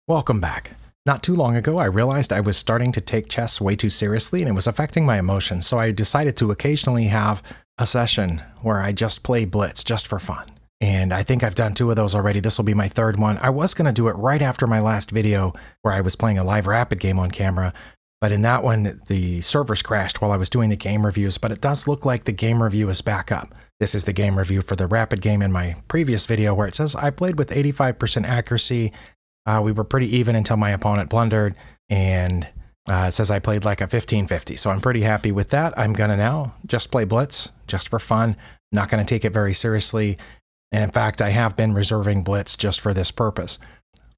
Welcome back. Not too long ago, I realized I was starting to take chess way too seriously and it was affecting my emotions, so I decided to occasionally have a session where I just play Blitz just for fun. And I think I've done 2 of those already. This will be my 3rd one. I was going to do it right after my last video where I was playing a live rapid game on camera, but in that one, the servers crashed while I was doing the game reviews, but it does look like the game review is back up. This is the game review for the rapid game in my previous video where it says I played with 85% accuracy. We were pretty even until my opponent blundered, and it says I played like a 15-50, so I'm pretty happy with that. I'm going to now just play Blitz, just for fun, not going to take it very seriously, and in fact, I have been reserving Blitz just for this purpose.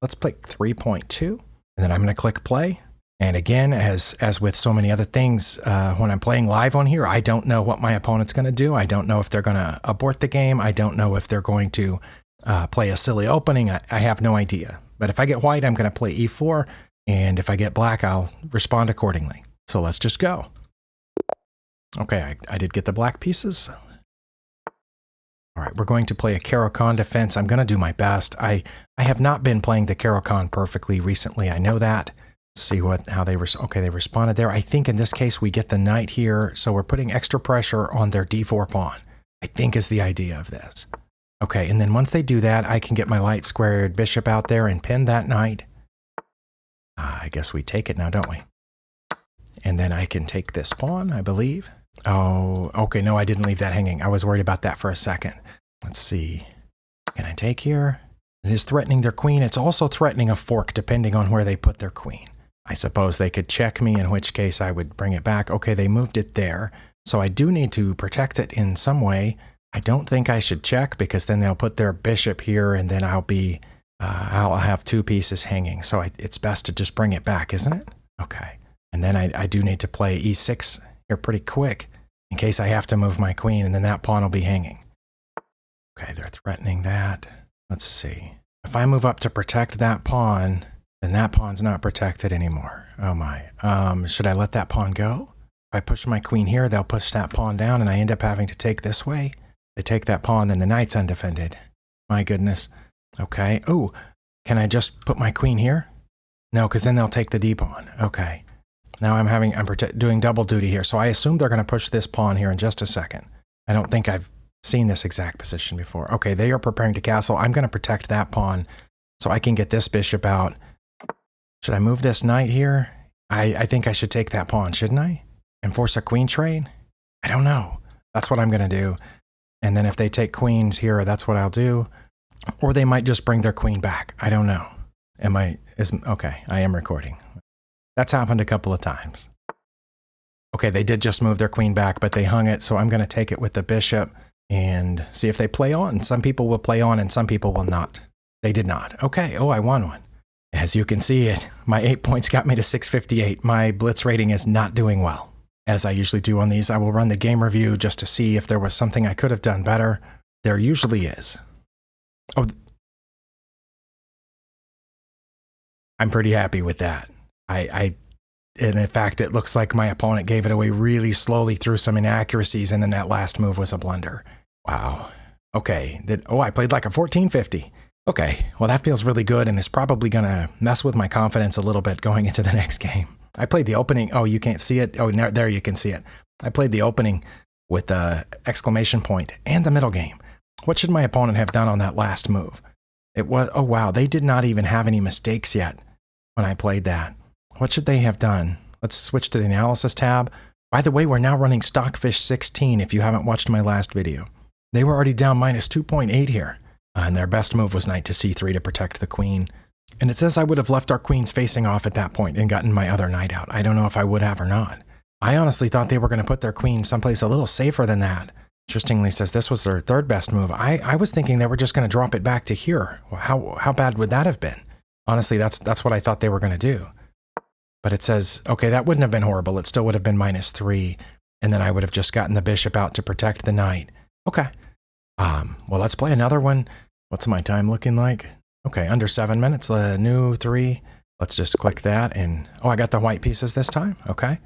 Let's play 3.2, and then I'm going to click play, and again, as with so many other things, when I'm playing live on here, I don't know what my opponent's going to do. I don't know if they're going to abort the game. I don't know if they're going to play a silly opening. I have no idea. But if I get white, I'm going to play e4, and if I get black, I'll respond accordingly. So let's just go. Okay, I did get the black pieces. All right, we're going to play a Caro-Kann defense. I'm going to do my best. I have not been playing the Caro-Kann perfectly recently. I know that. Let's see how they okay, they responded there. I think in this case we get the knight here, so we're putting extra pressure on their d4 pawn, I think is the idea of this. Okay, and then once they do that, I can get my light squared bishop out there and pin that knight. I guess we take it now, don't we? And then I can take this pawn, I believe. Oh, okay, no, I didn't leave that hanging. I was worried about that for a second. Let's see. Can I take here? It is threatening their queen. It's also threatening a fork, depending on where they put their queen. I suppose they could check me, in which case I would bring it back. Okay, they moved it there. So I do need to protect it in some way. I don't think I should check because then they'll put their bishop here and then I'll have 2 pieces hanging. So it's best to just bring it back, isn't it? Okay. And then I do need to play e6 here pretty quick in case I have to move my queen, and then that pawn will be hanging. Okay, they're threatening that. Let's see. If I move up to protect that pawn, then that pawn's not protected anymore. Oh my. Should I let that pawn go? If I push my queen here, they'll push that pawn down and I end up having to take this way. They take that pawn, then the knight's undefended. My goodness. Okay. Oh, can I just put my queen here? No, because then they'll take the d pawn. Okay. Now I'm doing double duty here. So I assume they're going to push this pawn here in just a second. I don't think I've seen this exact position before. Okay, they are preparing to castle. I'm going to protect that pawn so I can get this bishop out. Should I move this knight here? I think I should take that pawn, shouldn't I? And force a queen trade? I don't know. That's what I'm going to do. And then if they take queens here, that's what I'll do. Or they might just bring their queen back. I don't know. Okay, I am recording. That's happened a couple of times. Okay, they did just move their queen back, but they hung it, so I'm going to take it with the bishop and see if they play on. Some people will play on and some people will not. They did not. Okay, oh, I won one. As you can see, my 8 points got me to 658. My Blitz rating is not doing well. As I usually do on these, I will run the game review just to see if there was something I could have done better. There usually is. Oh, I'm pretty happy with that. And in fact, it looks like my opponent gave it away really slowly through some inaccuracies, and then that last move was a blunder. Wow. Okay. I played like a 14-50. Okay. Well, that feels really good, and it's probably going to mess with my confidence a little bit going into the next game. I played the opening. Oh, you can't see it. Oh, there you can see it. I played the opening with the exclamation point and the middle game. What should my opponent have done on that last move? It was, oh wow, they did not even have any mistakes yet when I played that. What should they have done? Let's switch to the analysis tab. By the way, we're now running Stockfish 16 if you haven't watched my last video. They were already down minus 2.8 here. And their best move was knight to c3 to protect the queen. And it says I would have left our queens facing off at that point and gotten my other knight out. I don't know if I would have or not. I honestly thought they were going to put their queen someplace a little safer than that. Interestingly, says this was their 3rd best move. I was thinking they were just going to drop it back to here. How bad would that have been? Honestly, that's what I thought they were going to do. But it says, okay, that wouldn't have been horrible. It still would have been minus 3. And then I would have just gotten the bishop out to protect the knight. Okay. Well, let's play another one. What's my time looking like? Okay, under 7 minutes, new 3. Let's just click that and, oh, I got the white pieces this time. Okay.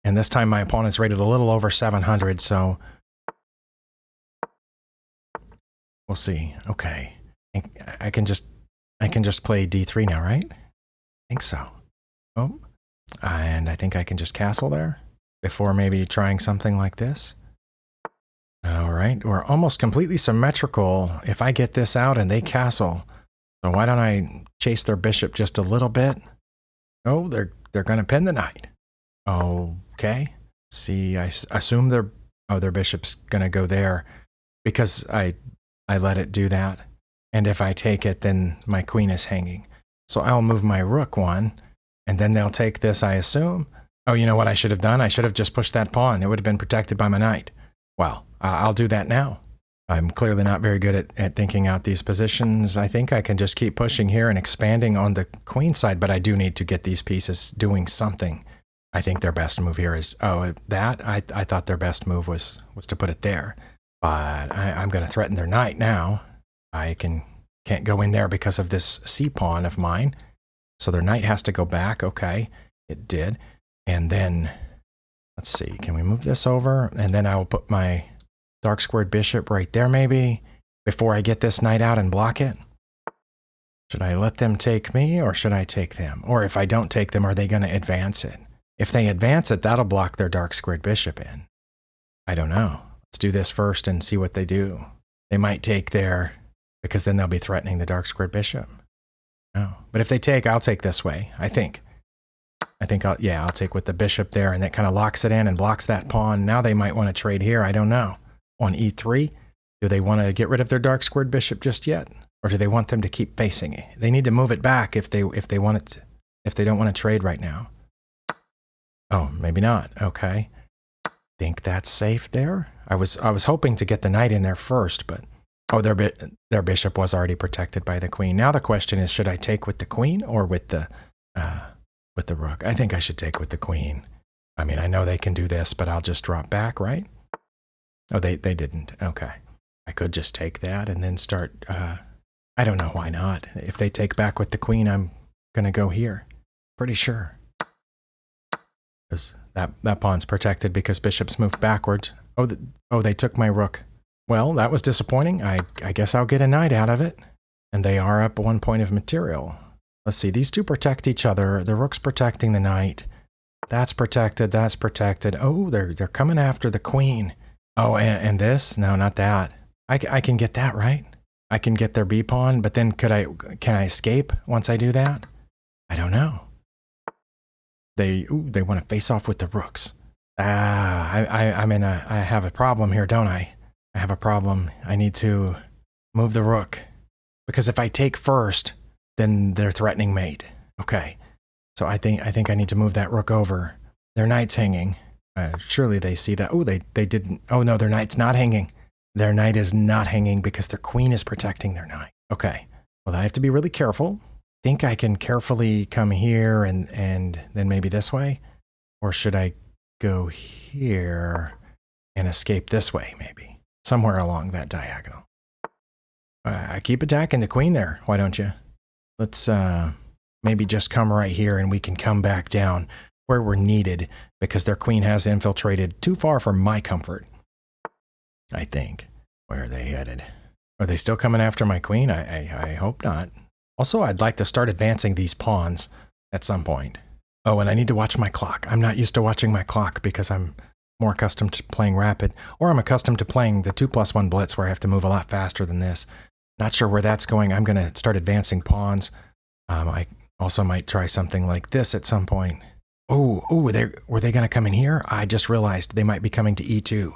And this time my opponent's rated a little over 700, so we'll see. Okay. I can just play d3 now, right? think so. Oh, and I think I can just castle there before maybe trying something like this. All right, we're almost completely symmetrical if I get this out and they castle. So why don't I chase their bishop just a little bit? Oh, they're going to pin the knight. Okay. See, I assume their bishop's going to go there because I let it do that. And if I take it, then my queen is hanging. So I'll move my rook one, and then they'll take this, I assume. Oh, you know what I should have done? I should have just pushed that pawn. It would have been protected by my knight. Well, I'll do that now. I'm clearly not very good at thinking out these positions. I think I can just keep pushing here and expanding on the queen side, but I do need to get these pieces doing something. I think their best move here is, I thought their best move was to put it there. But I'm going to threaten their knight now. I can't go in there because of this c-pawn of mine. So their knight has to go back. Okay, it did. And then, let's see, can we move this over? And then I will put my dark squared bishop right there maybe, before I get this knight out and block it. Should I let them take me, or should I take them? Or if I don't take them, are they going to advance it? If they advance it, that'll block their dark squared bishop in. I don't know. Let's do this first and see what they do. They might take there, because then they'll be threatening the dark squared bishop. No. But if they take, I'll take this way, I think. I'll take with the bishop there, and that kind of locks it in and blocks that pawn. Now they might want to trade here, I don't know. On e3, do they want to get rid of their dark squared bishop just yet? Or do they want them to keep facing it? They need to move it back if they want it to, if they don't want to trade right now. Oh, maybe not. Okay. Think that's safe there? I was hoping to get the knight in there first, but their bishop was already protected by the queen. Now the question is, should I take with the queen or with the rook? I think I should take with the queen. I mean, I know they can do this, but I'll just drop back, right? Oh, they didn't. Okay. I could just take that and then start, I don't know why not. If they take back with the queen, I'm going to go here. Pretty sure. Because that pawn's protected because bishops moved backwards. Oh, they took my rook. Well, that was disappointing. I guess I'll get a knight out of it. And they are up 1 point of material. Let's see, these two protect each other. The rook's protecting the knight. That's protected, that's protected. Oh, they're coming after the queen. Oh, and this? No, not that. I can get that, right? I can get their b-pawn, but then can I escape once I do that? I don't know. They want to face off with the rooks. I have a problem here, don't I? I have a problem. I need to move the rook. Because if I take first, then they're threatening mate. Okay. So I think I need to move that rook over. Their knight's hanging. Surely they see that. Oh, they didn't. Oh, no, their knight's not hanging. Their knight is not hanging because their queen is protecting their knight. Okay. Well, I have to be really careful. Think I can carefully come here and then maybe this way? Or should I go here and escape this way, maybe? Somewhere along that diagonal. I keep attacking the queen there. Why don't you? Let's maybe just come right here and we can come back down where we're needed because their queen has infiltrated too far for my comfort. I think. Where are they headed? Are they still coming after my queen? I hope not. Also, I'd like to start advancing these pawns at some point. Oh, and I need to watch my clock. I'm not used to watching my clock because I'm more accustomed to playing rapid, or I'm accustomed to playing the 2+1 Blitz where I have to move a lot faster than this. Not sure where that's going. I'm going to start advancing pawns. I also might try something like this at some point. Oh, were they going to come in here? I just realized they might be coming to e2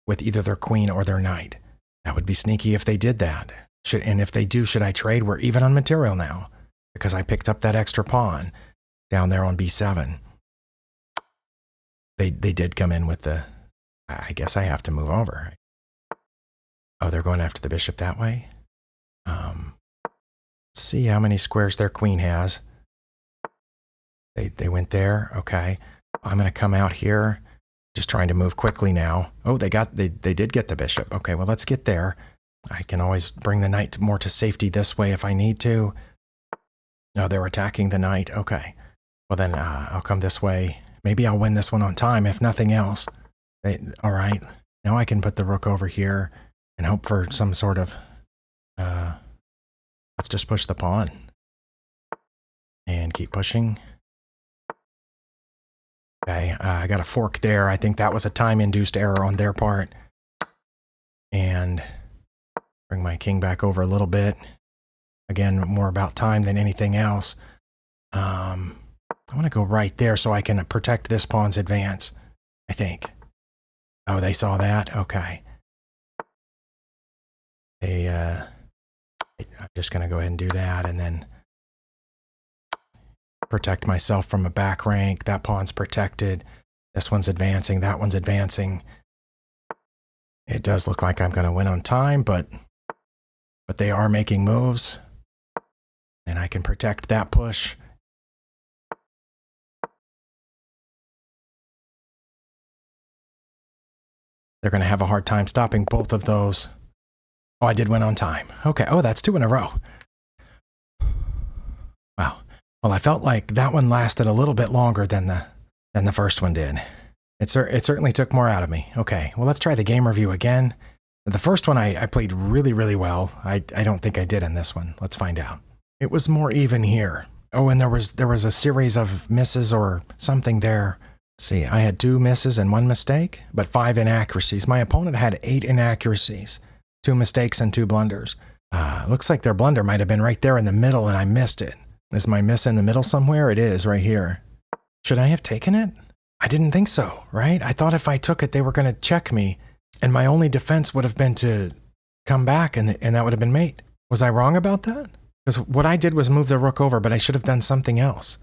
with either their queen or their knight. That would be sneaky if they did that. And if they do, should I trade? We're even on material now because I picked up that extra pawn down there on b7. They did come in with the... I guess I have to move over. Oh, they're going after the bishop that way? Let's see how many squares their queen has. They went there. Okay. I'm going to come out here. Just trying to move quickly now. Oh, they did get the bishop. Okay, well, let's get there. I can always bring the knight more to safety this way if I need to. No, they're attacking the knight. Okay. Well, then I'll come this way. Maybe I'll win this one on time, if nothing else. All right. Now I can put the rook over here and hope for some sort of... let's just push the pawn. And and keep pushing. Okay, I got a fork there. I think that was a time-induced error on their part. And bring my king back over a little bit. Again, more about time than anything else. I want to go right there so I can protect this pawn's advance, I think. Oh, they saw that? Okay. I'm just going to go ahead and do that and then protect myself from a back rank. That pawn's protected. This one's advancing. That one's advancing. It does look like I'm going to win on time, but they are making moves. And I can protect that push. They're going to have a hard time stopping both of those. Oh, I did win on time. Okay. Oh, that's 2 in a row. Wow. Well, I felt like that one lasted a little bit longer than the first one did. It certainly took more out of me. Okay. Well, let's try the game review again. The first one I played really, really well. I don't think I did in this one. Let's find out. It was more even here. Oh, and there was a series of misses or something there. Let's see, I had 2 misses and 1 mistake, but 5 inaccuracies. My opponent had 8 inaccuracies, 2 mistakes and 2 blunders. Looks like their blunder might have been right there in the middle and I missed it. Is my miss in the middle somewhere? It is, right here. Should I have taken it? I didn't think so, right? I thought if I took it, they were going to check me, and my only defense would have been to come back, and that would have been mate. Was I wrong about that? Because what I did was move the rook over, but I should have done something else.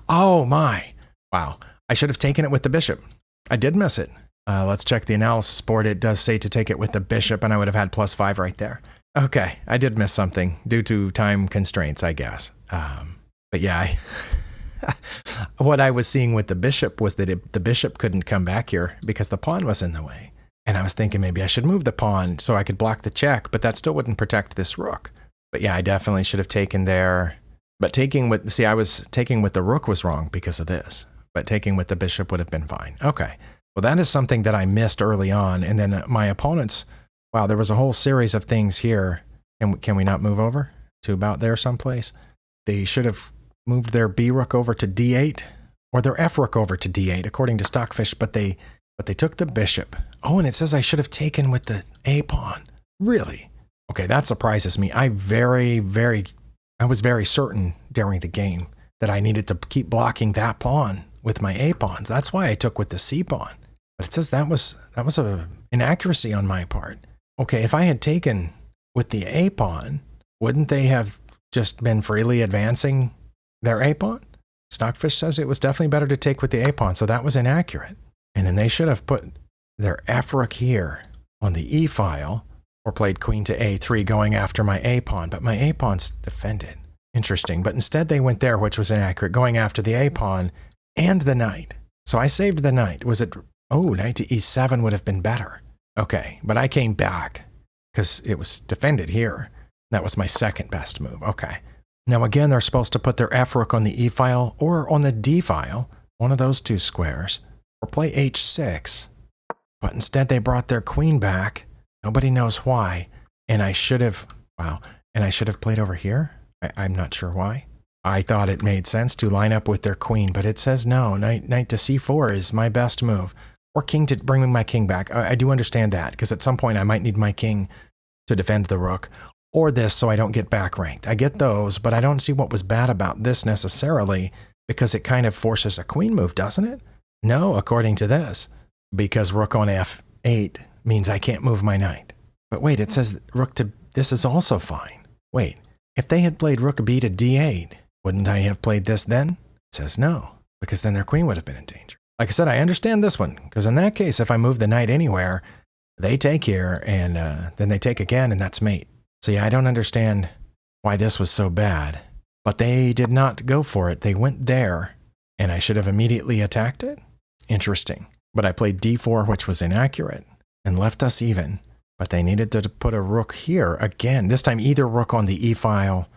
Oh my. Wow. I should have taken it with the bishop. I did miss it. Let's check the analysis board. It does say to take it with the bishop, and I would have had +5 right there. Okay, I did miss something due to time constraints, I guess. But yeah, what I was seeing with the bishop was that the bishop couldn't come back here because the pawn was in the way. And I was thinking maybe I should move the pawn so I could block the check, but that still wouldn't protect this rook. But yeah, I definitely should have taken there. But I was taking with the rook was wrong because of this. But taking with the bishop would have been fine. Okay. Well, that is something that I missed early on. And then my opponents, wow, there was a whole series of things here. And can we not move over to about there someplace? They should have moved their B rook over to D8 or their F rook over to D8, according to Stockfish, but they took the bishop. Oh, and it says I should have taken with the A pawn. Really? Okay, that surprises me. I was very certain during the game that I needed to keep blocking that pawn with my A pawns. That's why I took with the C pawn. But it says that was an inaccuracy on my part. Okay, if I had taken with the A pawn, wouldn't they have just been freely advancing their A pawn? Stockfish says it was definitely better to take with the A pawn, so that was inaccurate. And then they should have put their F rook here on the E file, or played queen to A3 going after my A pawn, but my A pawn's defended. Interesting, but instead they went there, which was inaccurate, going after the A pawn and the knight. So I saved the knight. Was it, oh, knight to E7 would have been better. Okay, but I came back because it was defended here. That was my second best move. Okay. Now again, they're supposed to put their F rook on the E file or on the D file, one of those 2 squares, or play H6. But instead they brought their queen back. Nobody knows why. And I should have, played over here. I'm not sure why. I thought it made sense to line up with their queen, but it says no. Knight to C4 is my best move. Or king to bring my king back. I do understand that, because at some point I might need my king to defend the rook. Or this so I don't get back ranked. I get those, but I don't see what was bad about this necessarily, because it kind of forces a queen move, doesn't it? No, according to this. Because rook on F8 means I can't move my knight. But wait, it says rook to, this is also fine. Wait, if they had played rook B to D8, wouldn't I have played this then? It says no, because then their queen would have been in danger. Like I said, I understand this one, because in that case, if I move the knight anywhere, they take here, and then they take again, and that's mate. So yeah, I don't understand why this was so bad. But they did not go for it. They went there, and I should have immediately attacked it? Interesting. But I played D4, which was inaccurate, and left us even. But they needed to put a rook here again, this time either rook on the E file,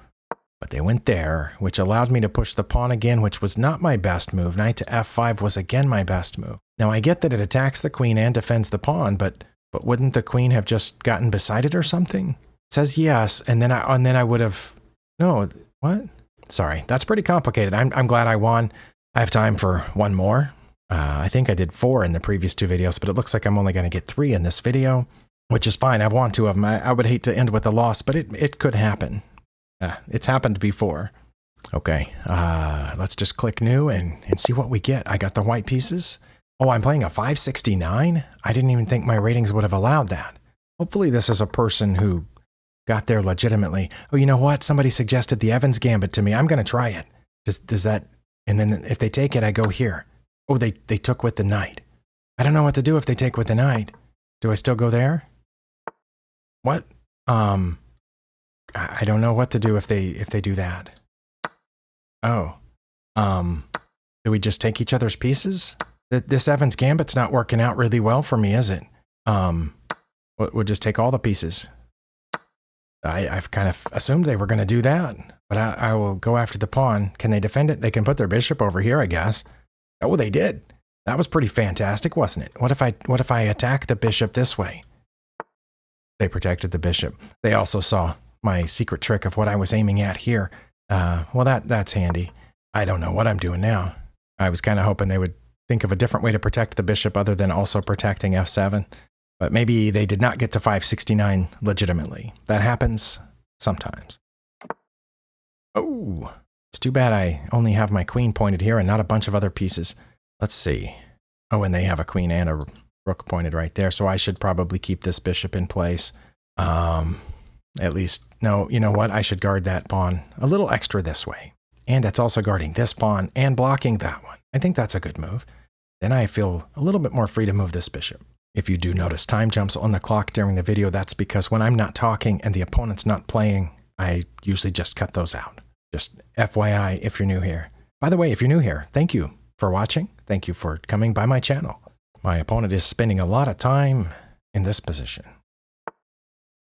but they went there, which allowed me to push the pawn again, which was not my best move. Knight to F5 was again my best move. Now I get that it attacks the queen and defends the pawn, but wouldn't the queen have just gotten beside it or something? It says yes, and then I would have, no, what? Sorry, that's pretty complicated. I'm glad I won. I have time for one more. I think I did 4 in the previous 2 videos, but it looks like I'm only going to get 3 in this video, which is fine. I've won 2 of them. I would hate to end with a loss, but it could happen. It's happened before. Okay, let's just click new and see what we get. I got the white pieces. Oh, I'm playing a 569? I didn't even think my ratings would have allowed that. Hopefully this is a person who got there legitimately. Oh, you know what? Somebody suggested the Evans Gambit to me. I'm going to try it. Does that... And then if they take it, I go here. Oh, they took with the knight. I don't know what to do if they take with the knight. Do I still go there? What? I don't know what to do if they do that. Oh. Do we just take each other's pieces? This Evans Gambit's not working out really well for me, is it? We'll just take all the pieces. I've kind of assumed they were going to do that, but I will go after the pawn. Can they defend it? They can put their bishop over here, I guess. Oh, they did. That was pretty fantastic, wasn't it? What if I attack the bishop this way? They protected the bishop. They also saw my secret trick of what I was aiming at here. Well, that's handy. I don't know what I'm doing now. I was kind of hoping they would think of a different way to protect the bishop other than also protecting f7. But maybe they did not get to 569 legitimately. That happens sometimes. Oh, it's too bad I only have my queen pointed here and not a bunch of other pieces. Let's see. Oh, and they have a queen and a rook pointed right there, so I should probably keep this bishop in place. At least, no, you know what? I should guard that pawn a little extra this way. And it's also guarding this pawn and blocking that one. I think that's a good move. Then I feel a little bit more free to move this bishop. If you do notice time jumps on the clock during the video, that's because when I'm not talking and the opponent's not playing, I usually just cut those out. Just FYI if you're new here. By the way, if you're new here, thank you for watching. Thank you for coming by my channel. My opponent is spending a lot of time in this position.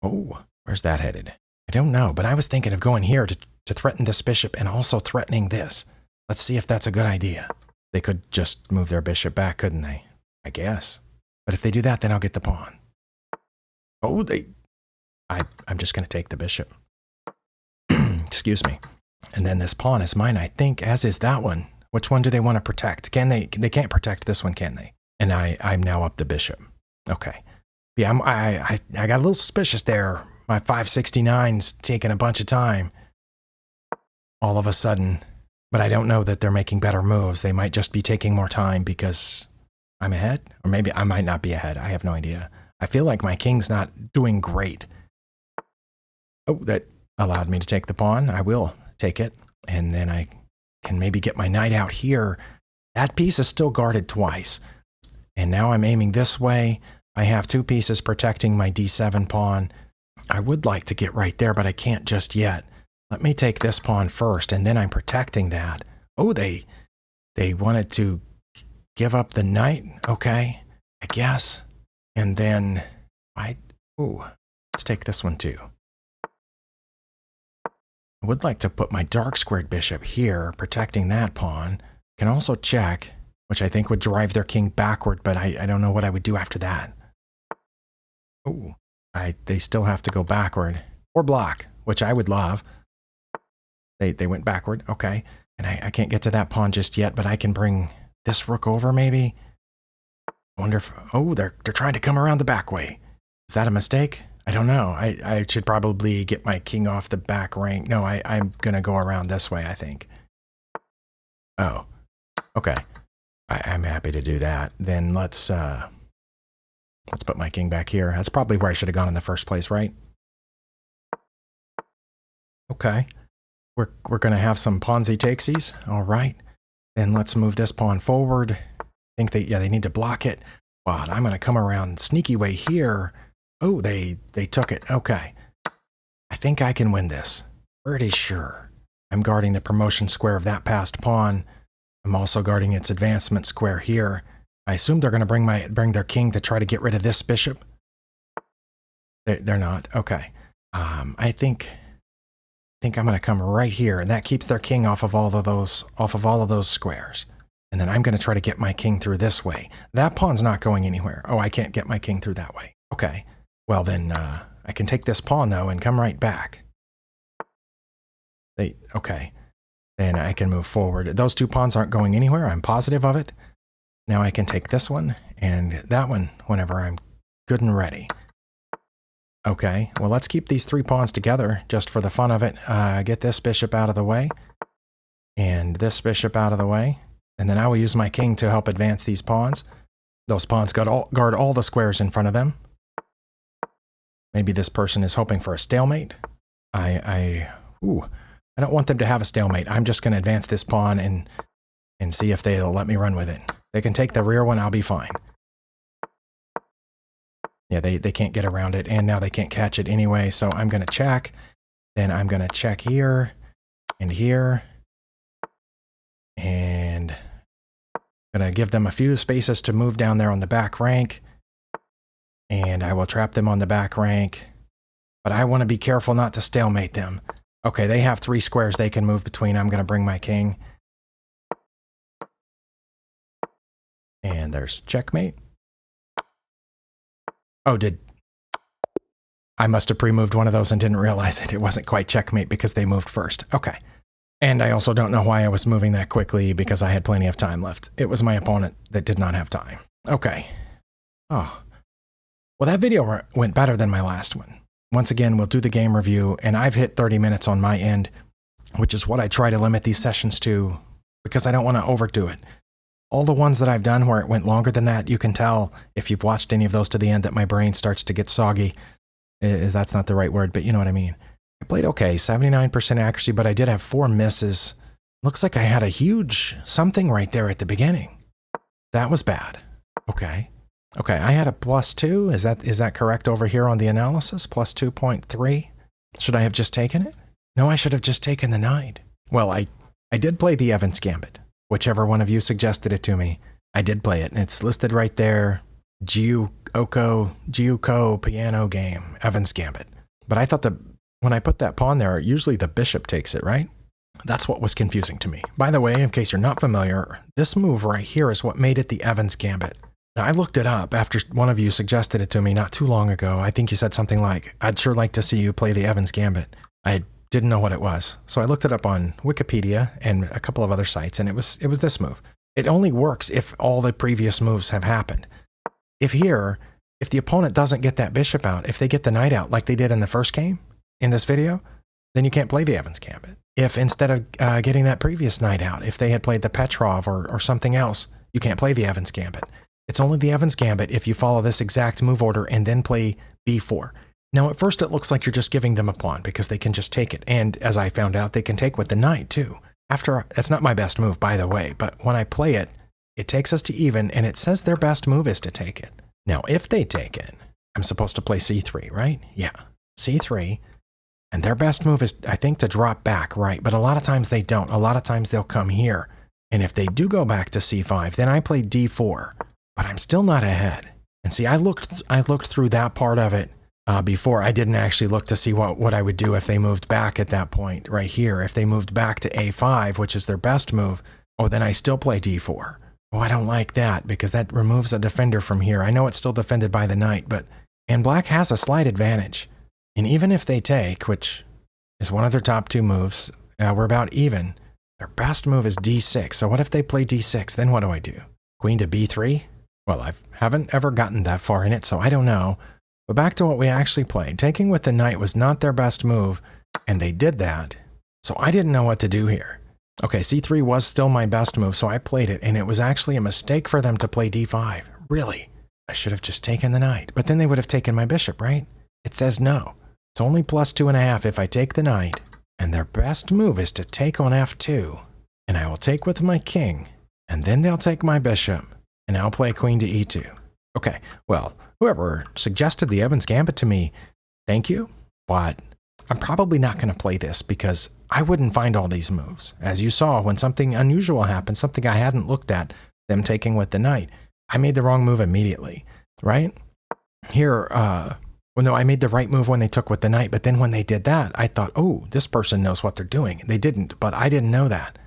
Oh, where's that headed? I don't know, but I was thinking of going here to threaten this bishop and also threatening this. Let's see if that's a good idea. They could just move their bishop back, couldn't they? I guess. But if they do that, then I'll get the pawn. Oh, I'm just going to take the bishop. Excuse me. And then this pawn is mine, I think, as is that one. Which one do they want to protect? Can they can't protect this one, can they? And I'm now up the bishop. Okay. Yeah, I got a little suspicious there. My 569's taking a bunch of time. All of a sudden. But I don't know that they're making better moves. They might just be taking more time because I'm ahead. Or maybe I might not be ahead. I have no idea. I feel like my king's not doing great. Oh, that allowed me to take the pawn. I will take it. And then I can maybe get my knight out here. That piece is still guarded twice. And now I'm aiming this way. I have 2 pieces protecting my d7 pawn. I would like to get right there, but I can't just yet. Let me take this pawn first, and then I'm protecting that. Oh, they wanted to give up the knight? Okay, I guess. And then let's take this one too. I would like to put my dark squared bishop here, protecting that pawn. Can also check, which I think would drive their king backward, but I don't know what I would do after that. Oh, they still have to go backward. Or block, which I would love. They went backward, okay. And I can't get to that pawn just yet, but I can bring this rook over maybe. I wonder if, oh, they're trying to come around the back way. Is that a mistake? I don't know. I should probably get my king off the back rank. No, I'm going to go around this way, I think. Oh, okay. I'm happy to do that. Then let's put my king back here. That's probably where I should have gone in the first place, right? Okay. We're going to have some pawnsies-takesies. All right. Then let's move this pawn forward. I think they need to block it. But I'm going to come around sneaky way here. Oh, they took it. Okay. I think I can win this. Pretty sure. I'm guarding the promotion square of that passed pawn. I'm also guarding its advancement square here. I assume they're going to bring their king to try to get rid of this bishop. They're not. Okay. I think I'm going to come right here, and that keeps their king off of all of those squares. And then I'm going to try to get my king through this way. That pawn's not going anywhere. Oh, I can't get my king through that way. Okay. Well, then I can take this pawn, though, and come right back. Okay. then I can move forward. Those two pawns aren't going anywhere. I'm positive of it. Now I can take this one and that one whenever I'm good and ready. Okay, well, let's keep these 3 pawns together just for the fun of it. Get this bishop out of the way and this bishop out of the way. And then I will use my king to help advance these pawns. Those pawns guard all the squares in front of them. Maybe this person is hoping for a stalemate. I don't want them to have a stalemate. I'm just going to advance this pawn and see if they'll let me run with it. They can take the rear one, I'll be fine. Yeah, they can't get around it, and now they can't catch it anyway, so I'm going to check. Then I'm going to check here, and here. And I'm going to give them a few spaces to move down there on the back rank. And I will trap them on the back rank. But I want to be careful not to stalemate them. Okay, they have 3 squares they can move between. I'm going to bring my king. And there's checkmate. Oh, I must have pre-moved one of those and didn't realize it. It wasn't quite checkmate because they moved first. Okay. And I also don't know why I was moving that quickly because I had plenty of time left. It was my opponent that did not have time. Okay. Oh. Well, that video went better than my last one. Once again, we'll do the game review, and I've hit 30 minutes on my end, which is what I try to limit these sessions to because I don't want to overdo it. All the ones that I've done where it went longer than that, you can tell if you've watched any of those to the end that my brain starts to get soggy. That's not the right word, but you know what I mean. I played okay, 79% accuracy, but I did have 4 misses. Looks like I had a huge something right there at the beginning. That was bad. Okay. Okay, I had a +2. Is that correct over here on the analysis? +2.3. Should I have just taken it? No, I should have just taken the knight. Well, I did play the Evans Gambit. Whichever one of you suggested it to me, I did play it, and it's listed right there. Giuco piano game, Evans Gambit. But I thought when I put that pawn there, usually the bishop takes it, right? That's what was confusing to me. By the way, in case you're not familiar, this move right here is what made it the Evans Gambit. Now, I looked it up after one of you suggested it to me not too long ago. I think you said something like, I'd sure like to see you play the Evans Gambit. I didn't know what it was. So I looked it up on Wikipedia and a couple of other sites, and it was this move. It only works if all the previous moves have happened. If the opponent doesn't get that bishop out, if they get the knight out like they did in the first game in this video, then you can't play the Evans Gambit. If instead of getting that previous knight out, if they had played the Petrov or something else, you can't play the Evans Gambit. It's only the Evans Gambit if you follow this exact move order and then play b4. Now, at first it looks like you're just giving them a pawn because they can just take it. And as I found out, they can take with the knight too. That's not my best move, by the way, but when I play it, it takes us to even, and it says their best move is to take it. Now, if they take it, I'm supposed to play c3, right? Yeah, c3. And their best move is, I think, to drop back, right? But a lot of times they don't. A lot of times they'll come here. And if they do go back to c5, then I play d4. But I'm still not ahead. And see, I looked through that part of it before. I didn't actually look to see what I would do if they moved back at that point right here. If they moved back to a5, which is their best move, oh, then I still play d4. Oh, I don't like that because that removes a defender from here. I know it's still defended by the knight, and black has a slight advantage. And even if they take, which is one of their top 2 moves, we're about even. Their best move is d6. So what if they play d6? Then what do I do? Queen to b3? Well, I haven't ever gotten that far in it, so I don't know. But back to what we actually played. Taking with the knight was not their best move, and they did that. So I didn't know what to do here. Okay, c3 was still my best move, so I played it, and it was actually a mistake for them to play d5. Really? I should have just taken the knight. But then they would have taken my bishop, right? It says no. It's only +2.5 if I take the knight, and their best move is to take on f2, and I will take with my king, and then they'll take my bishop, and I'll play queen to e2. Okay, well, whoever suggested the Evans Gambit to me, thank you, but I'm probably not going to play this because I wouldn't find all these moves. As you saw, when something unusual happened, something I hadn't looked at, them taking with the knight, I made the wrong move immediately, right? Here, well, no, I made the right move when they took with the knight, but then when they did that, I thought, oh, this person knows what they're doing. They didn't, but I didn't know that.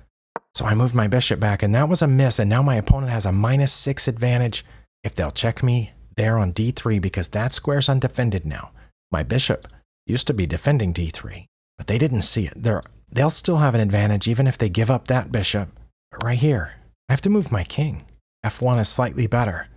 So I moved my bishop back, and that was a miss, and now my opponent has a -6 advantage if they'll check me there on d3 because that square's undefended now. My bishop used to be defending d3, But they didn't see it. They'll still have an advantage even if they give up that bishop. But right here, I have to move my king. F1 is slightly better.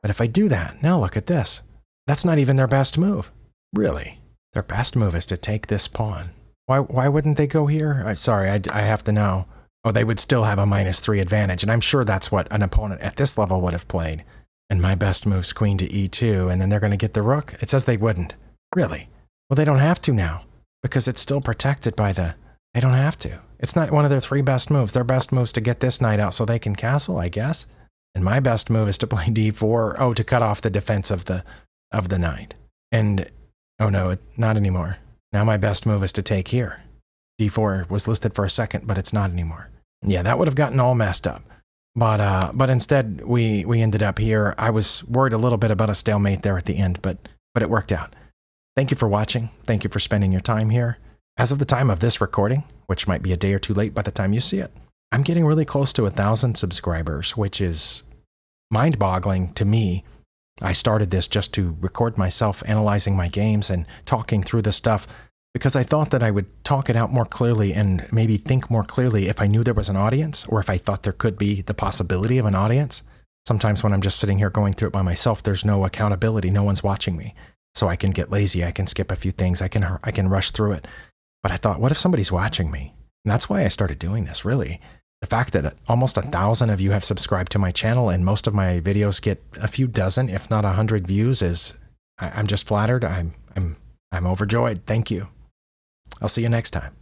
But if I do that, now look at this. That's not even their best move. Really. Their best move is to take this pawn. Why wouldn't they go here? Sorry, I have to know. Oh, they would still have a -3 advantage, and I'm sure that's what an opponent at this level would have played. And my best move's queen to e2, and then they're going to get the rook? It says they wouldn't. Really? Well, they don't have to now, because it's still protected by the... They don't have to. It's not one of their 3 best moves. Their best move's to get this knight out so they can castle, I guess. And my best move is to play d4, oh, to cut off the defense of the knight. And, oh no, not anymore. Now my best move is to take here. d4 was listed for a second, but it's not anymore. Yeah, that would have gotten all messed up. But instead, we ended up here. I was worried a little bit about a stalemate there at the end, but it worked out. Thank you for watching. Thank you for spending your time here. As of the time of this recording, which might be a day or two late by the time you see it, I'm getting really close to 1,000 subscribers, which is mind-boggling to me. I started this just to record myself analyzing my games and talking through the stuff because I thought that I would talk it out more clearly and maybe think more clearly if I knew there was an audience or if I thought there could be the possibility of an audience. Sometimes when I'm just sitting here going through it by myself, there's no accountability. No one's watching me. So I can get lazy. I can skip a few things. I can rush through it. But I thought, what if somebody's watching me? And that's why I started doing this, really. The fact that almost 1,000 of you have subscribed to my channel and most of my videos get a few dozen, if not 100 views is, I'm just flattered. I'm overjoyed. Thank you. I'll see you next time.